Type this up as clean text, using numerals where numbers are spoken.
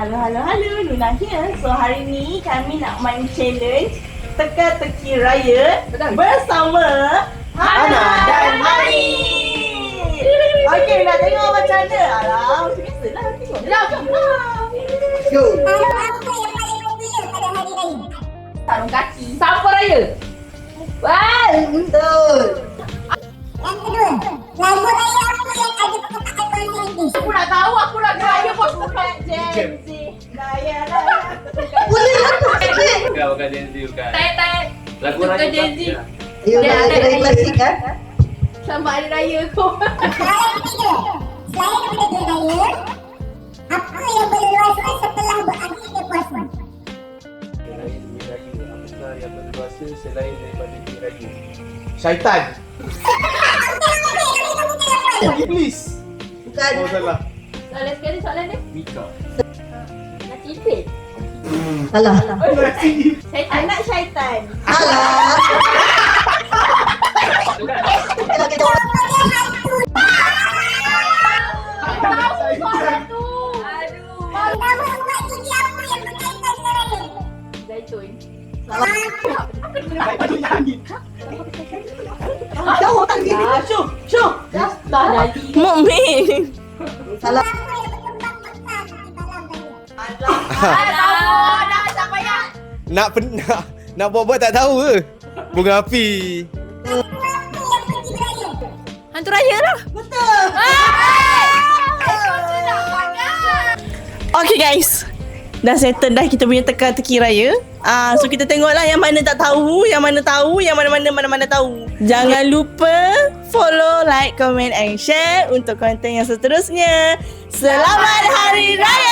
Halo, Luna here. So hari ni kami nak main challenge teka-teki raya bersama Hana dan Hari. Okey, nak tengok macam mana? Alah, macam biasalah. Tengok je lah. Go. Tarung apa yang paling popular pada hari raya? Tarung kaki. Sampur raya. Wah, Betul. Yang kedua, lagu raya apa yang ada perkataan bahasa Inggeris? Aku nak tahu, aku nak raya bos bukan Gen Z. Raya. Boleh apa sikit? Bukan Gen Z bukan. tak. Lagu Bukan raya Gen Z. tak? You nak lagu klasik kan? Selamat hari raya kau. Soalan ketiga, selain daripada dia raya, apa yang berleluasa setelah berakhirnya puasa? Raya demi raya. Apakah yang berleluasa selain daripada demi raya? Syaitan. Iblis. Bukan. Oh salah. Soalan sekali soalan dia. Mika. Nak cipit. Salah. Syaitan. Anak syaitan. Salah. Soalan tu. Aduh. Nama umat tinggi apa yang berkaitan dengan raya? Zaitun. Jauh tak gini. Syuh. Dah jadi. Mukmin. Salah. Apa yang berkembang besar di dalam raya? Alah. Dah tak payah. Nak buat-buat tak tahu ke? Bunga api. Apa yang pergi beraya? Hantu raya lah. Betul. Okay guys, dah settle dah kita punya teka-teki raya. So kita tengoklah yang mana tak tahu, yang mana tahu, yang mana-mana tahu. Jangan lupa follow, like, comment and share untuk konten yang seterusnya. Selamat Hari Raya.